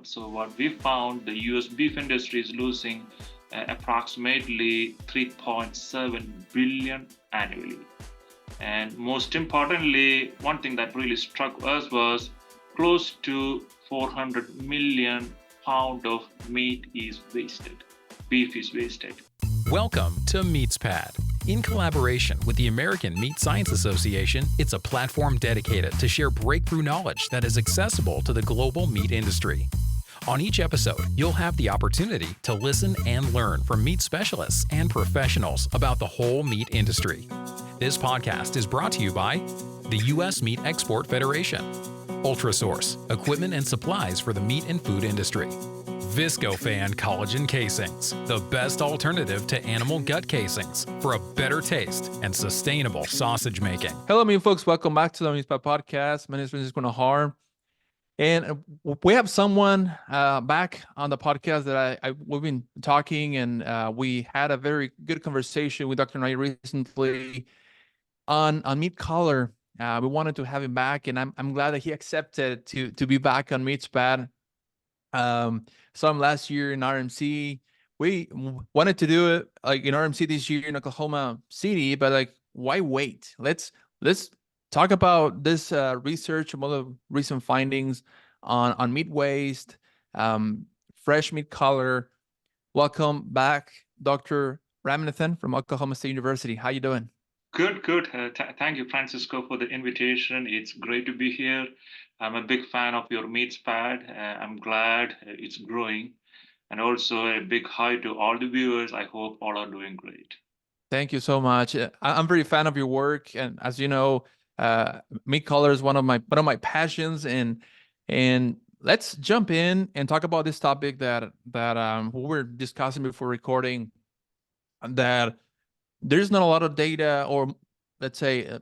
So what we found, the US beef industry is losing approximately 3.7 billion annually. And most importantly, one thing that really struck us was close to 400 million pound of meat is wasted. Beef is wasted. Welcome to MeatsPad. In collaboration with the American Meat Science Association, it's a platform dedicated to share breakthrough knowledge that is accessible to the global meat industry. On each episode, you'll have the opportunity to listen and learn from meat specialists and professionals about the whole meat industry. This podcast is brought to you by the U.S. Meat Export Federation, Ultrasource, equipment and supplies for the meat and food industry, Viscofan collagen casings, the best alternative to animal gut casings for a better taste and sustainable sausage making. Hello, meat folks. Welcome back to the MeatsPad podcast. My name is Francisco Najar. And we have someone back on the podcast that we've been talking, and we had a very good conversation with Dr. Nair recently on meat color. We wanted to have him back, and I'm glad that he accepted to be back on MeatsPad. Saw him last year in RMC. We wanted to do it like in RMC this year in Oklahoma City, but like, why wait? Let's talk about this research and all the recent findings on meat waste, fresh meat color. Welcome back, Dr. Ramanathan from Oklahoma State University. How you doing? Good. Thank you, Francisco, for the invitation. It's great to be here. I'm a big fan of your MeatsPad. I'm glad it's growing. And also a big hi to all the viewers. I hope all are doing great. Thank you so much. I'm very fan of your work, and as you know, meat color is one of my passions. And let's jump in and talk about this topic that we were discussing before recording. That there's not a lot of data, or let's say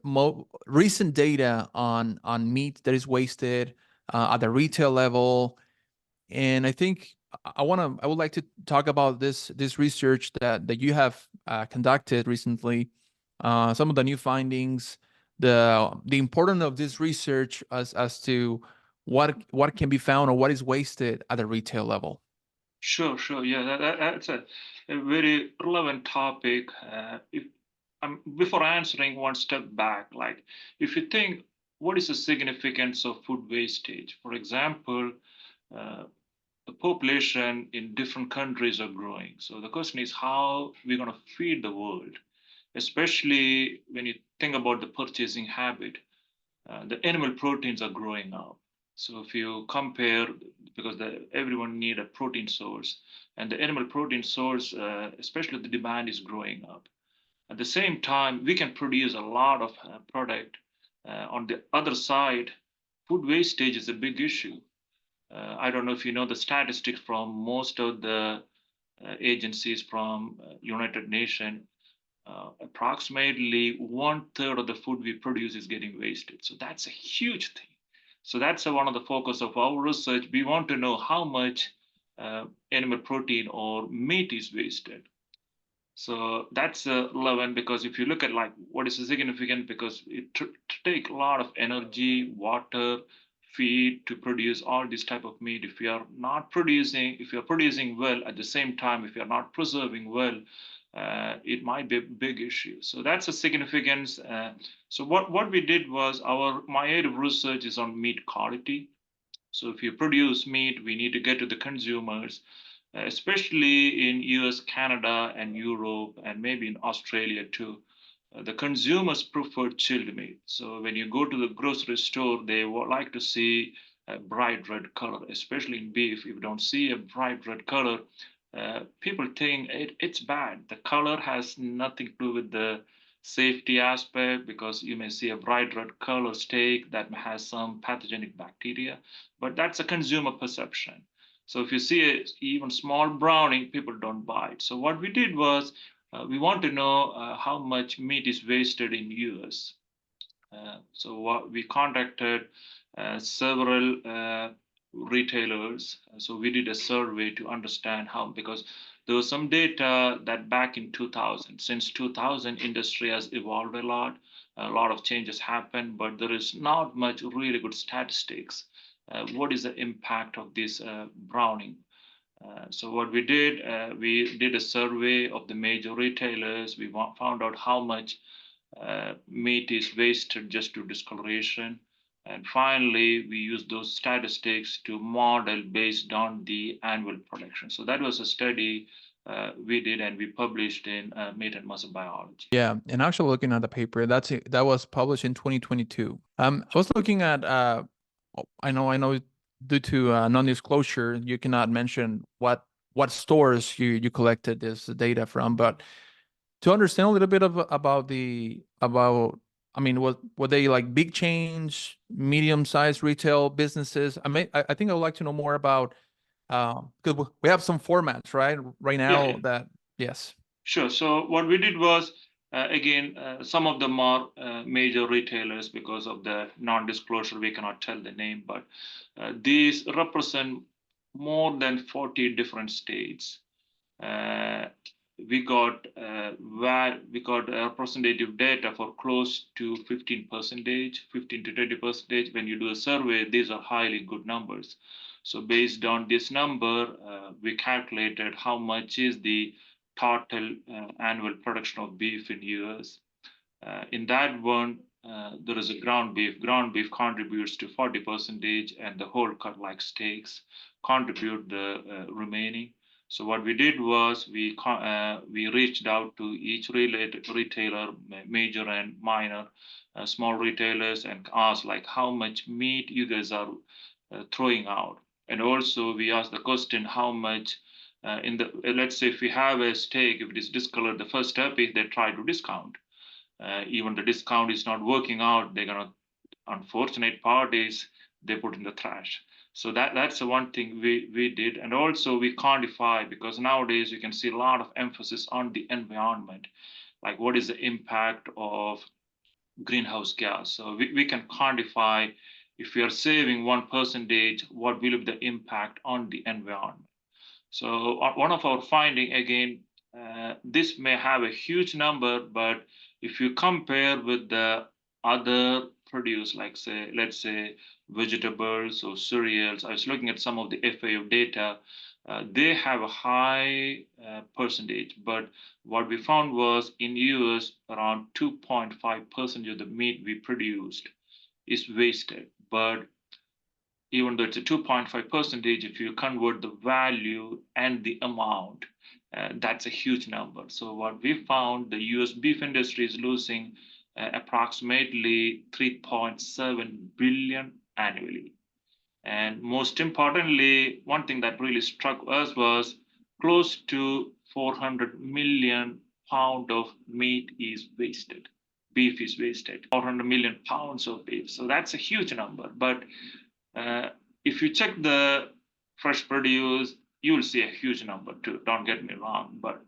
recent data on meat that is wasted at the retail level. And I think I would like to talk about this research that you have conducted recently, some of the new findings, the importance of this research as to what can be found or what is wasted at the retail level. Sure. Yeah, that's a very relevant topic. Before answering, one step back, like if you think, what is the significance of food wastage? For example, the population in different countries are growing. So the question is how we're going to feed the world, especially when you think about the purchasing habit. The animal proteins are growing up. So if you compare, because everyone need a protein source, and the animal protein source, especially the demand is growing up. At the same time, we can produce a lot of product. On the other side, food wastage is a big issue. I don't know if you know the statistics from most of the agencies from United Nations. Approximately 1/3 of the food we produce is getting wasted. So that's a huge thing. So that's one of the focus of our research. We want to know how much animal protein or meat is wasted. So that's relevant because if you look at like what is significant, because it take a lot of energy, water, feed to produce all this type of meat. If you are producing well at the same time, if you are not preserving well, it might be a big issue. So that's a significance. So what we did was my area of research is on meat quality. So if you produce meat, we need to get to the consumers, especially in US, Canada, and Europe, and maybe in Australia too. The consumers prefer chilled meat. So when you go to the grocery store, they would like to see a bright red color, especially in beef. If you don't see a bright red color, people think it's bad. The color has nothing to do with the safety aspect, because you may see a bright red color steak that has some pathogenic bacteria, but that's a consumer perception. So if you see even small browning, people don't buy it. So what we did was we want to know how much meat is wasted in US. So we contacted several retailers. So we did a survey to understand how, because there was some data that back in 2000, since 2000, industry has evolved a lot of changes happened, but there is not much really good statistics. what is the impact of this browning. So what we did a survey of the major retailers. We found out how much meat is wasted just to discoloration. And finally, we used those statistics to model based on the annual production. So that was a study we did and we published in Meat and Muscle Biology. Yeah, and actually looking at the paper, that was published in 2022. I was looking at I know due to non-disclosure, you cannot mention what stores you collected this data from, but to understand a little bit about I mean, were they like big chains, medium-sized retail businesses? I think I would like to know more about because we have some formats, right now Yeah. that yes. Sure. So what we did was, again, some of them are major retailers. Because of the non-disclosure, we cannot tell the name, but these represent more than 40 different states. We got representative data for close to 15%, 15 to 20%. When you do a survey, these are highly good numbers. So based on this number, we calculated how much is the total annual production of beef in US. In that one, there is a ground beef. Ground beef contributes to 40%, and the whole cut, like steaks, contribute the remaining. So what we did was we reached out to each retailer, major and minor, small retailers, and asked like how much meat you guys are throwing out. And also we asked the question how much in the let's say if we have a steak, if it is discolored, the first step is they try to discount. Even the discount is not working out, they're gonna, unfortunate part is they put in the trash. So that's the one thing we did. And also we quantify, because nowadays you can see a lot of emphasis on the environment, like what is the impact of greenhouse gas. So we can quantify, if we are saving 1%, what will be the impact on the environment. So one of our finding, again, this may have a huge number, but if you compare with the other produce, like let's say vegetables or cereals, I was looking at some of the FAO data, they have a high percentage, but what we found was in US, around 2.5% of the meat we produced is wasted. But even though it's a 2.5%, if you convert the value and the amount, that's a huge number. So what we found, the US beef industry is losing approximately 3.7 billion annually. And most importantly, one thing that really struck us was close to 400 million pound of meat is wasted. Beef is wasted, 400 million pounds of beef. So that's a huge number. But if you check the fresh produce, you will see a huge number too. Don't get me wrong. But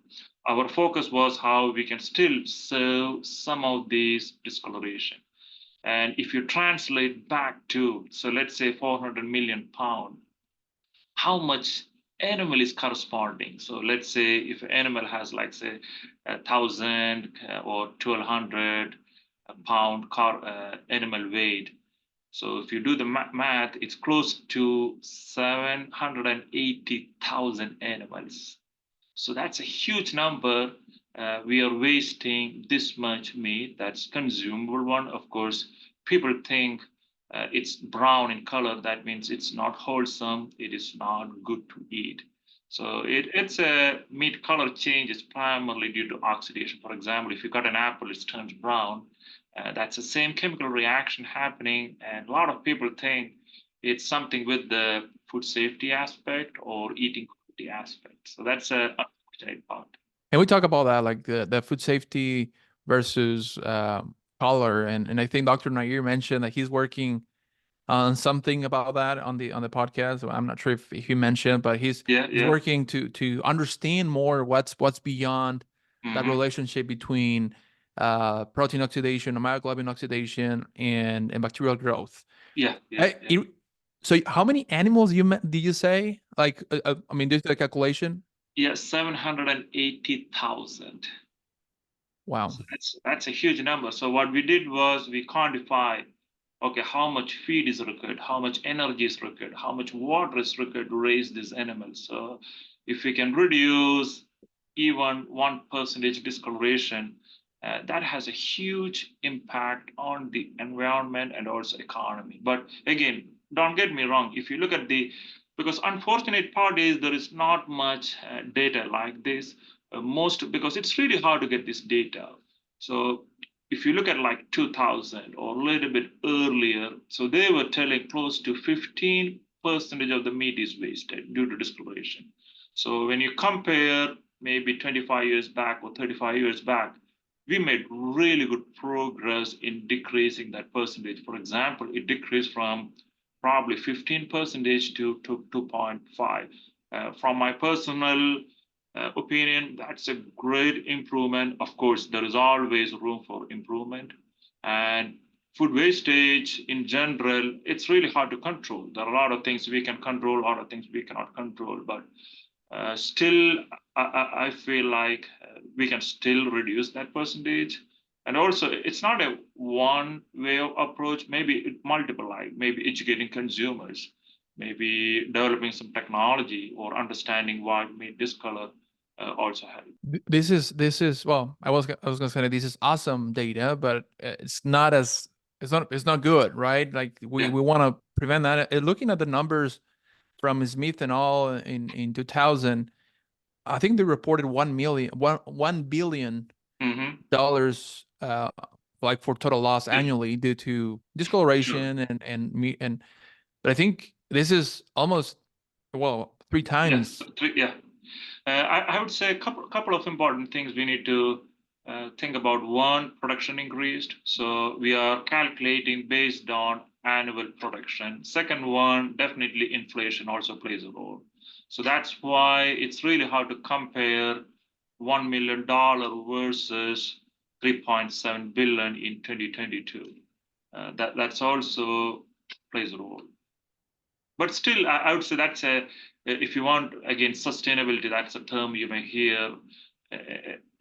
our focus was how we can still serve some of these discoloration. And if you translate back to, so let's say 400 million pound, how much animal is corresponding? So let's say if an animal has like say 1,000 or 1,200 pound animal weight. So if you do the math, it's close to 780,000 animals. So that's a huge number. We are wasting this much meat. That's consumable one. Of course, people think it's brown in color. That means it's not wholesome. It is not good to eat. So it's a meat color change is primarily due to oxidation. For example, if you cut an apple, it turns brown. That's the same chemical reaction happening. And a lot of people think it's something with the food safety aspect or eating quality aspect. So that's a unfortunate part. And we talk about that, like the food safety versus color, and I think Dr. Nair mentioned that he's working on something about that on the podcast. I'm not sure if he mentioned, but he's working to understand more what's beyond that relationship between protein oxidation, myoglobin oxidation, and bacterial growth. So how many animals did you say? Like, I mean, there's the calculation. Yes, 780,000. Wow. So that's a huge number. So what we did was we quantified okay, how much feed is required, how much energy is required, how much water is required to raise these animals. So if we can reduce even 1% discoloration, that has a huge impact on the environment and also economy. But again, don't get me wrong. If you look at because unfortunate part is there is not much data like this. Because it's really hard to get this data. So if you look at like 2000 or a little bit earlier, so they were telling close to 15% of the meat is wasted due to discoloration. So when you compare maybe 25 years back or 35 years back, we made really good progress in decreasing that percentage. For example, it decreased from probably 15% to 2.5. From my personal opinion, that's a great improvement. Of course, there is always room for improvement. And food wastage in general, it's really hard to control. There are a lot of things we can control, a lot of things we cannot control. But still, I feel like we can still reduce that percentage. And also, it's not a one way of approach, maybe multiple, like maybe educating consumers, maybe developing some technology or understanding why meat discolor also help. This is well, I was gonna say that this is awesome data, but it's not as it's not good, right? Like we Yeah. we want to prevent that. Looking at the numbers from Smith and all in 2000, I think they reported 1 billion Mm-hmm. dollars like for total loss Yeah. annually due to Sure. discoloration and meat and but I think this is almost well three Yeah. times. Yeah. I would say a couple of important things we need to think about. One, production increased. So we are calculating based on annual production. Second one, definitely inflation also plays a role. So that's why it's really hard to compare $1 million versus 3.7 billion in 2022. That's also plays a role. But still, I would say that's if you want, again, sustainability, that's a term you may hear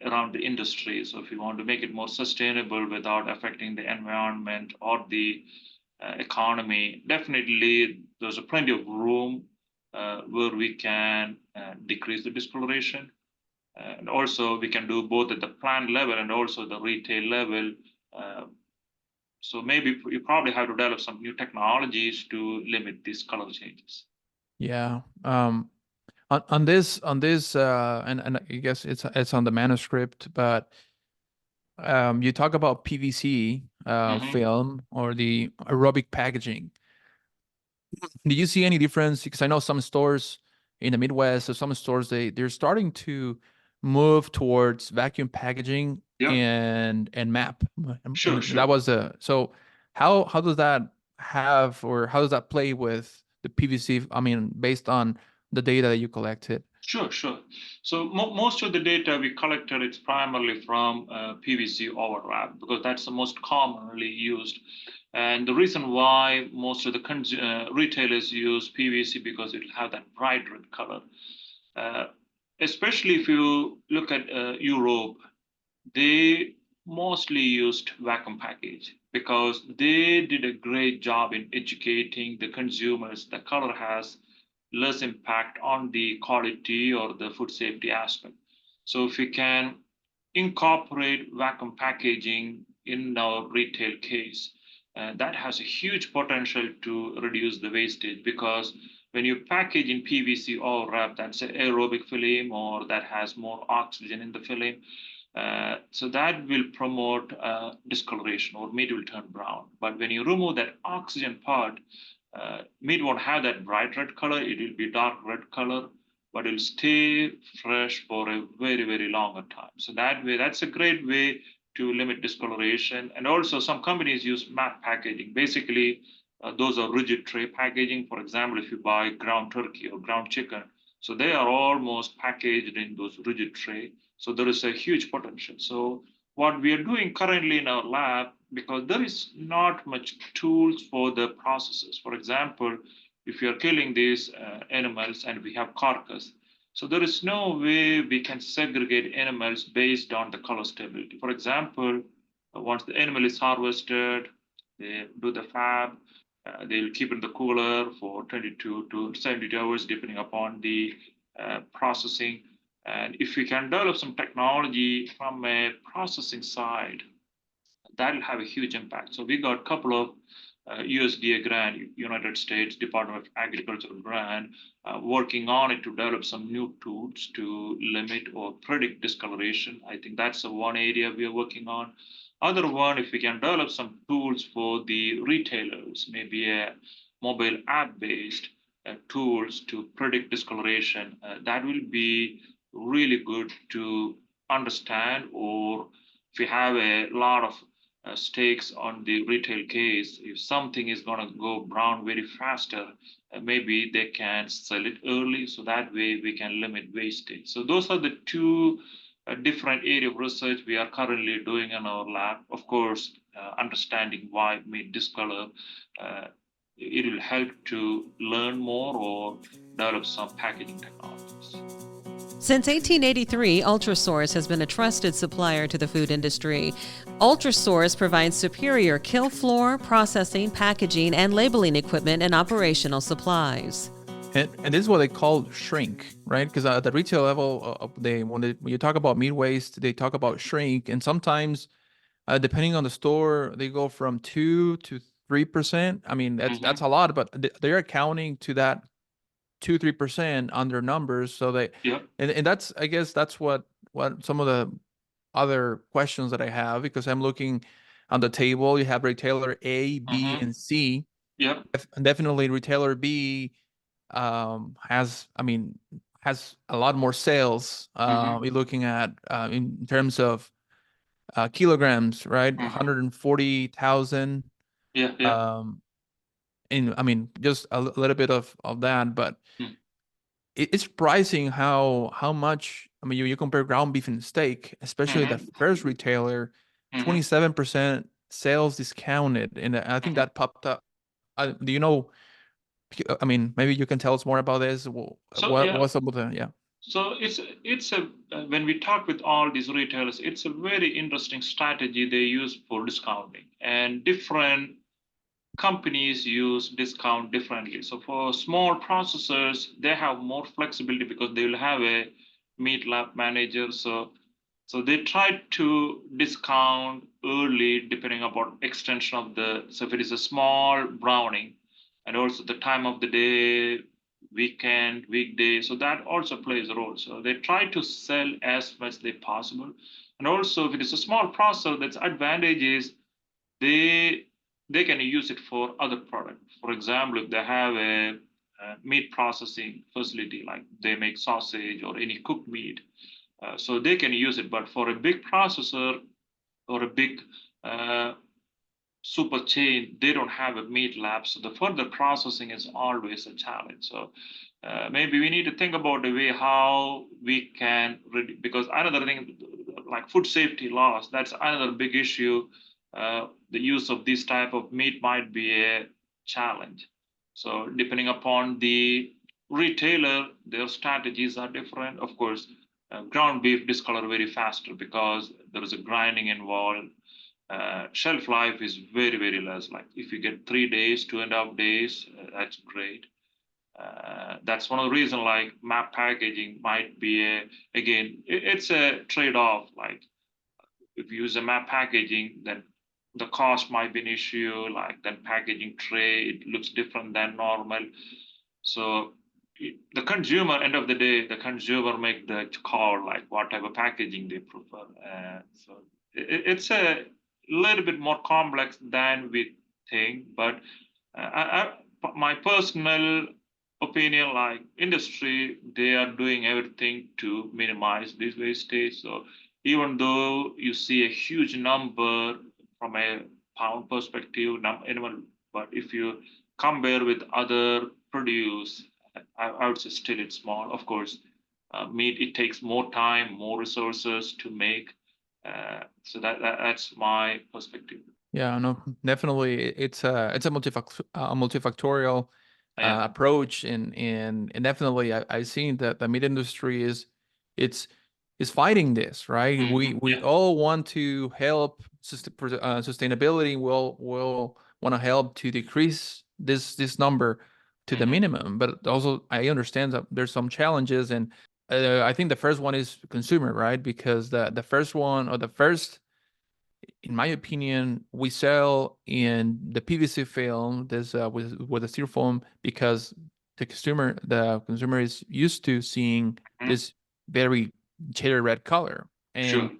around the industry. So if you want to make it more sustainable without affecting the environment or the economy, definitely there's a plenty of room where we can decrease the discoloration. And also we can do both at the plant level and also the retail level. Uh, so maybe you probably have to develop some new technologies to limit these color changes. Yeah. On this and I guess it's on the manuscript, but you talk about PVC Mhm. film or the aerobic packaging. Do you see any difference? Because I know some stores in the Midwest or some stores they're starting to move towards vacuum packaging Yeah, and MAP. sure, And sure. that was a so how does that have or how does that play with the PVC? I mean, based on the data that you collected. Sure, sure. So most of the data we collected, it's primarily from PVC overlap because that's the most commonly used. And the reason why most of the retailers use PVC because it'll have that bright red color. Uh, Especially if you look at Europe, they mostly used vacuum package because they did a great job in educating the consumers. The color has less impact on the quality or the food safety aspect. So if we can incorporate vacuum packaging in our retail case, that has a huge potential to reduce the wastage because when you package in PVC or wrap, that's an aerobic film or that has more oxygen in the film, so that will promote discoloration or meat will turn brown. But when you remove that oxygen part, meat won't have that bright red color. It will be dark red color, but it'll stay fresh for a very, very longer time. So that way, that's a great way to limit discoloration. And also some companies use matte packaging. Basically, those are rigid tray packaging. For example, if you buy ground turkey or ground chicken, so they are almost packaged in those rigid tray. So there is a huge potential. So what we are doing currently in our lab, because there is not much tools for the processes. For example, if you are killing these animals and we have carcass, so there is no way we can segregate animals based on the color stability. For example, once the animal is harvested, They do the fab. They'll keep it in the cooler for 22 to 72 hours, depending upon the processing. And if we can develop some technology from a processing side, that'll have a huge impact. So we got a couple of USDA grant, United States Department of Agriculture grant, working on it to develop some new tools to limit or predict discoloration. I think that's the one area we are working on. Other one, if we can develop some tools for the retailers, maybe a mobile app-based tools to predict discoloration, that will be really good to understand. Or if we have a lot of stakes on the retail case, if something is going to go brown very faster, maybe they can sell it early, so that way we can limit wastage. So those are the two different area of research we are currently doing in our lab. Of course, understanding why meat discolor, it will help to learn more or develop some packaging technologies. Since 1883, Ultrasource has been a trusted supplier to the food industry. Ultrasource provides superior kill floor, processing, packaging, and labeling equipment and operational supplies. And this is what they call shrink, right? Because at the retail level, when you talk about meat waste, they talk about shrink, and sometimes, depending on the store, they go from 2 to 3%. I mean, that's a lot, but they're accounting to that 2-3% on their numbers. So they, Yeah. and that's, I guess that's what some of the other questions that I have, because I'm looking on the table. You have retailer A, B, and C. Yeah. Definitely retailer B has a lot more sales. We're looking at in terms of kilograms, right? 140,000. Yeah. Yeah. Just a little bit of that, but it's surprising how much. I mean, you compare ground beef and steak, especially the first retailer, 27% sales discounted, and I think that popped up. Do you know? I mean, maybe you can tell us more about this. What's up with the, yeah? So it's a when we talk with all these retailers, it's a very interesting strategy they use for discounting, and different companies use discount differently. So for small processors, they have more flexibility because they will have a meat lab manager. So they try to discount early depending upon extension of the. So if it is a small browning, and also the time of the day, weekend, weekday, so that also plays a role. So they try to sell as much as they possible. And also, if it is a small processor, that's advantage is they can use it for other products. For example, if they have a meat processing facility, like they make sausage or any cooked meat, so they can use it. But for a big processor or a big super chain, they don't have a meat lab, so the further processing is always a challenge. So maybe we need to think about the way how we can, because another thing, like food safety laws, that's another big issue. The use of this type of meat might be a challenge. So depending upon the retailer, their strategies are different. Of course, ground beef discolor very faster because there is a grinding involved. Shelf life is very, very less. Like if you get 3 days, 2.5 days, that's great. That's one of the reasons like map packaging might be it's a trade-off. Like if you use a map packaging, then the cost might be an issue. Like then packaging tray, it looks different than normal. So the consumer, end of the day, the consumer make the call like what type of packaging they prefer. So it's a little bit more complex than we think, but my personal opinion, like industry, they are doing everything to minimize this wastage. So even though you see a huge number from a pound perspective, animal, but if you compare with other produce, I would say still it's small. Of course, meat, it takes more time, more resources to make. So that's my perspective. Yeah, no, definitely. It's a multifactorial approach, and definitely I've seen that the meat industry is fighting this, right? We all want to help sustainability. want to help to decrease this number to the minimum. But also, I understand that there's some challenges, and I think the first one is consumer, right? Because the first one, or the first, in my opinion, we sell in the PVC film, this with the styrofoam, because the consumer is used to seeing this very cherry red color. Sure. And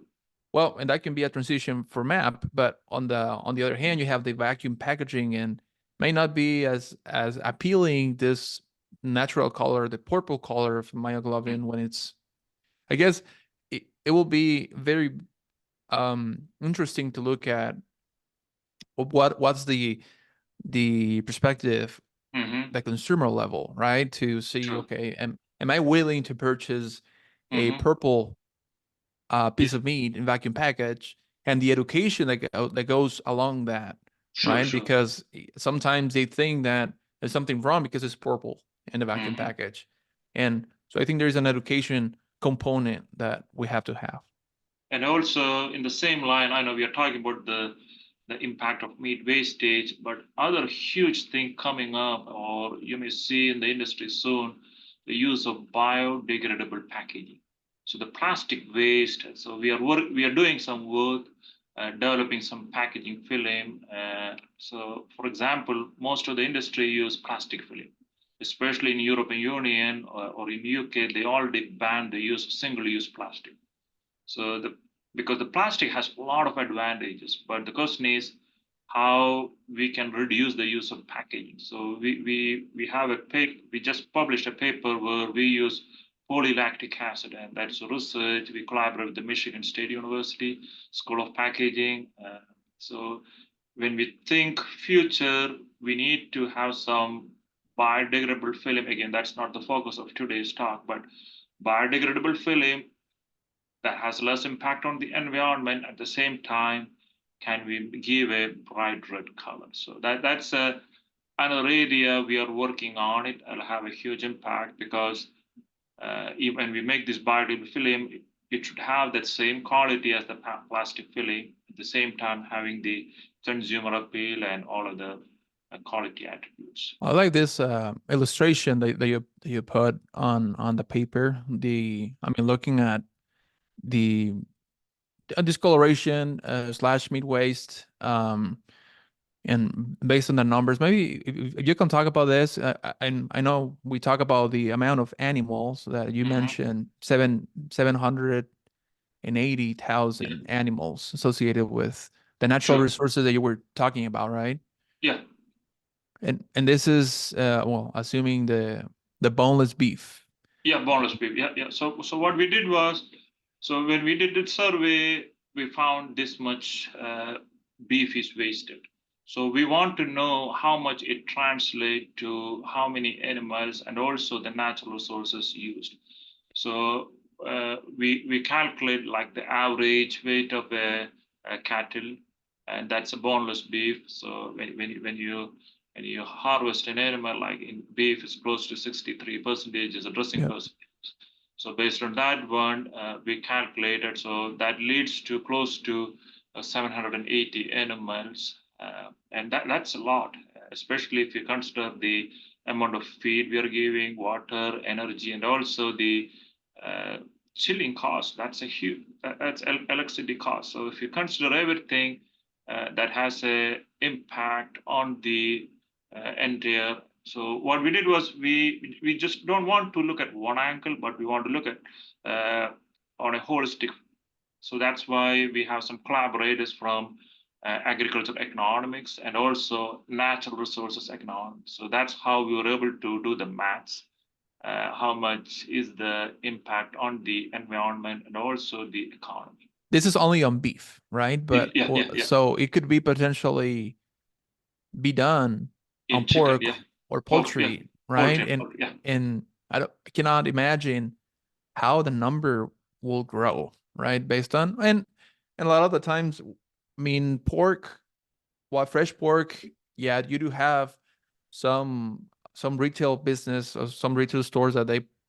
well, and that can be a transition for MAP, but on the other hand, you have the vacuum packaging, and may not be as appealing, this natural color, the purple color of myoglobin, when it's, I guess it will be very interesting to look at what's the perspective, Mm-hmm. the consumer level, right? To see, Sure. okay, am I willing to purchase a Mm-hmm. purple piece Yeah. of meat in vacuum package, and the education that goes along that, Sure. right? Sure. Because sometimes they think that there's something wrong because it's purple in the vacuum Mm-hmm. package. And so I think there's an education component that we have to have. And also in the same line, I know we are talking about the impact of meat wastage, but other huge thing coming up, or you may see in the industry soon, the use of biodegradable packaging. So the plastic waste. So we are doing some work, developing some packaging film. So for example, most of the industry use plastic film, especially in European Union or in UK. They already banned the use of single-use plastic. So because the plastic has a lot of advantages, but the question is how we can reduce the use of packaging. So we have we just published a paper where we use polylactic acid, and that's a research. We collaborate with the Michigan State University School of Packaging. So when we think future, we need to have some biodegradable film. Again, that's not the focus of today's talk, but biodegradable film that has less impact on the environment. At the same time, can we give a bright red color? So that's another area we are working on. It'll have a huge impact, because even when we make this biodegradable film, it should have that same quality as the plastic film, at the same time having the consumer appeal and all of the quality attributes. I like this illustration that you put on the paper. Looking at the discoloration slash meat waste, and based on the numbers, maybe if you can talk about this. And I know we talk about the amount of animals that you mentioned, 780,000 animals associated with the natural Sure. resources that you were talking about, right? Yeah. And this is well, assuming the boneless beef. Yeah, boneless beef. Yeah, yeah. So what we did was, so when we did the survey, we found this much beef is wasted. So we want to know how much it translates to how many animals and also the natural resources used. So we calculate like the average weight of a cattle, and that's a boneless beef. So when you harvest an animal, like in beef, it's close to 63% is a dressing percentage. So based on that one, we calculated. So that leads to close to 780 animals, and that's a lot, especially if you consider the amount of feed we are giving, water, energy, and also the chilling cost. That's a huge. That's electricity cost. So if you consider everything, that has a impact on the entire. So what we did was we just don't want to look at one angle, but we want to look at on a holistic. So that's why we have some collaborators from agricultural economics and also natural resources economics. So that's how we were able to do the maths. How much is the impact on the environment and also the economy? This is only on beef, right? But Yeah. so it could be potentially be done on In chicken, pork yeah. or Pork, yeah. poultry, right? Poultry, pork, yeah. And I cannot imagine how the number will grow, right? Based on, and a lot of the times, pork, fresh pork, yeah, you do have some retail business or some retail stores that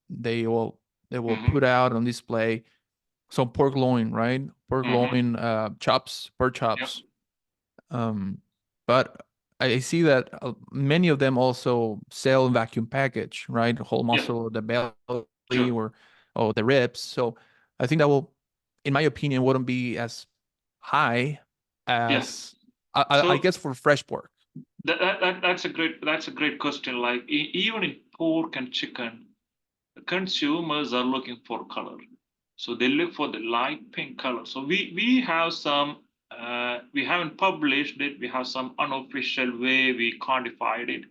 they will put out on display some pork loin, right? Pork loin chops, pork chops. But I see that many of them also sell in vacuum package, right? The whole muscle, the belly, Sure. or the ribs. So I think that will, in my opinion, wouldn't be as high Yeah. as I So guess for fresh pork. that's a great question. Like even in pork and chicken, consumers are looking for color. So they look for the light pink color. So we have some we haven't published it. We have some unofficial way we quantified it.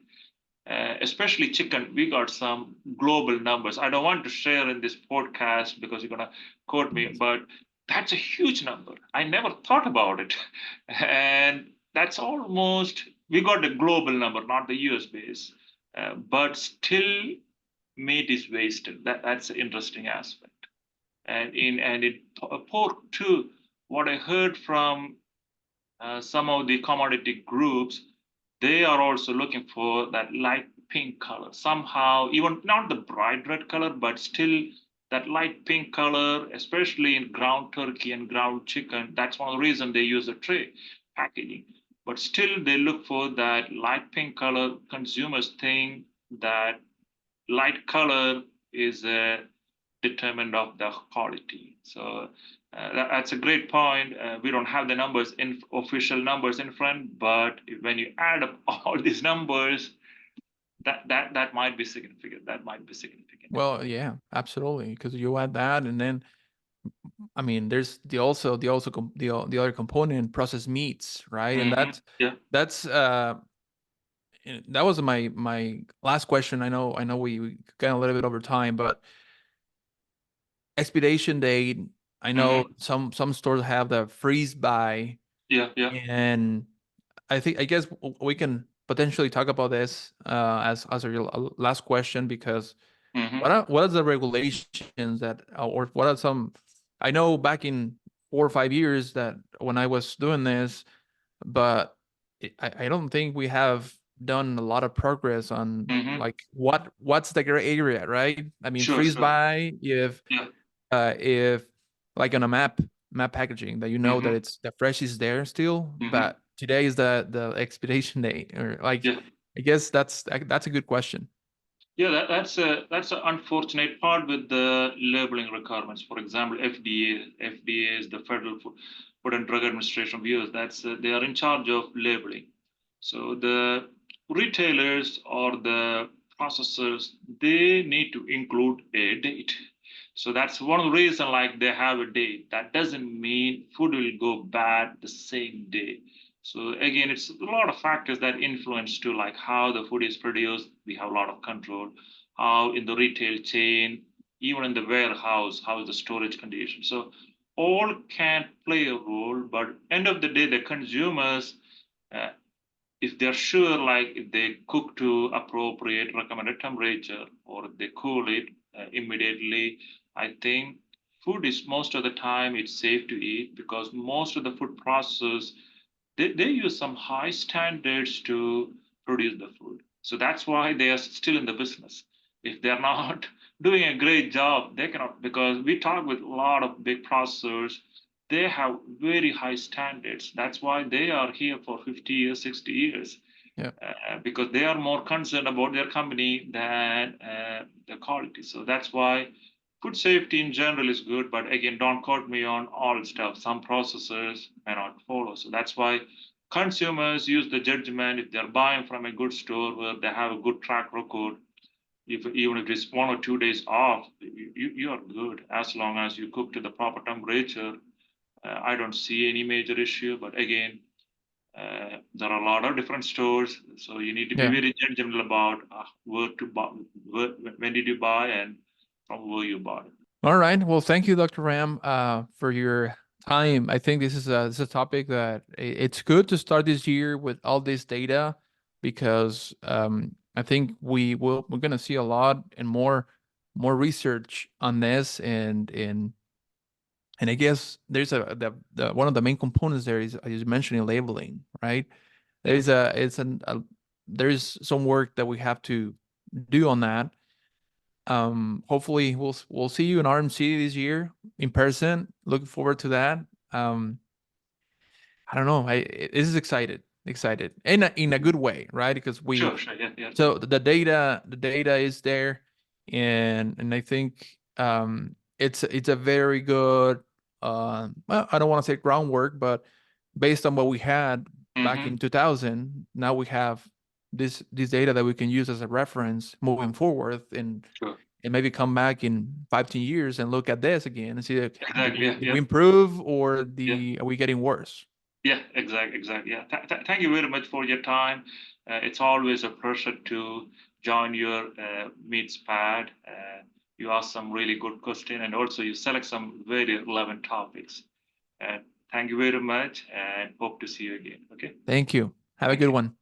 Especially chicken, we got some global numbers. I don't want to share in this podcast because you're gonna quote me, but that's a huge number. I never thought about it, and that's almost we got the global number, not the US base, but still meat is wasted. That's an interesting aspect. And in pork too, what I heard from some of the commodity groups, they are also looking for that light pink color. Somehow, even not the bright red color, but still that light pink color, especially in ground turkey and ground chicken. That's one of the reasons they use a tray packaging. But still, they look for that light pink color. Consumers think that light color is determined of the quality. So that's a great point. We don't have the numbers in official numbers in front, but when you add up all these numbers, that might be significant. That might be significant. Well, yeah, absolutely. Because you add that, and then I mean, there's the other component, processed meats, right? And Hmm. Yeah. that's that was my last question. I know we got a little bit over time, but expedition date. I know Hmm. some stores have the freeze buy, Yeah. Yeah. and I guess we can potentially talk about this as our last question, because Hmm. what are the regulations that or what are some, I know back in 4 or 5 years that when I was doing this, but I don't think we have done a lot of progress on Hmm. like what's the gray area, right? I mean, Sure. freeze Sure. buy Yeah. if like on a map packaging that you know that Hmm. it's the fresh is there still, Hmm. but today is the expedition day, or like Yeah. I guess that's a good question. Yeah, that's an unfortunate part with the labeling requirements. For example, FDA is the Federal Food and Drug Administration of US. That's they are in charge of labeling. So the retailers or the processors, they need to include a date. So that's one of the reason like they have a date. That doesn't mean food will go bad the same day. So again, it's a lot of factors that influence to like how the food is produced. We have a lot of control. How in the retail chain, even in the warehouse, how is the storage condition. So all can play a role, but end of the day, the consumers, uh, if they're sure, like if they cook to appropriate recommended temperature or they cool it immediately, I think food is most of the time it's safe to eat because most of the food processors they use some high standards to produce the food. So that's why they are still in the business. If they're not doing a great job, they cannot, because we talk with a lot of big processors, they have very high standards. That's why they are here for 50 years, 60 years, Yeah. because they are more concerned about their company than the quality. So that's why food safety in general is good, but again, don't quote me on all stuff. Some processors may not follow. So that's why consumers use the judgment if they're buying from a good store where they have a good track record. If even if it's 1 or 2 days off, you are good as long as you cook to the proper temperature. I don't see any major issue. But again, there are a lot of different stores, so you need to be Yeah. very judgmental about where to buy, when did you buy, and from where you bought it. All right. Well, thank you, Dr. Ram, for your time. I think this is a topic that it's good to start this year with all this data, because I think we're gonna see a lot and more research on this, and I guess there's the one of the main components there is mentioning labeling, right? Yeah. There's there's some work that we have to do on that. Hopefully we'll see you in RMC this year in person. Looking forward to that. I don't know. This is excited. excited in a good way, right? Because Sure, sure, yeah. so the data is there, and I think it's a very good well, I don't want to say groundwork, but based on what we had back in 2000, now we have this data that we can use as a reference moving forward, and Sure. maybe come back in 5-10 years and look at this again and see did Exactly, we improve, or are we getting worse? Yeah, exactly. Yeah. Thank you very much for your time. It's always a pleasure to join your MeatsPad. You ask some really good question, and also you select some very relevant topics. Thank you very much, and hope to see you again. Okay. Thank you. Have a Thank good you. one.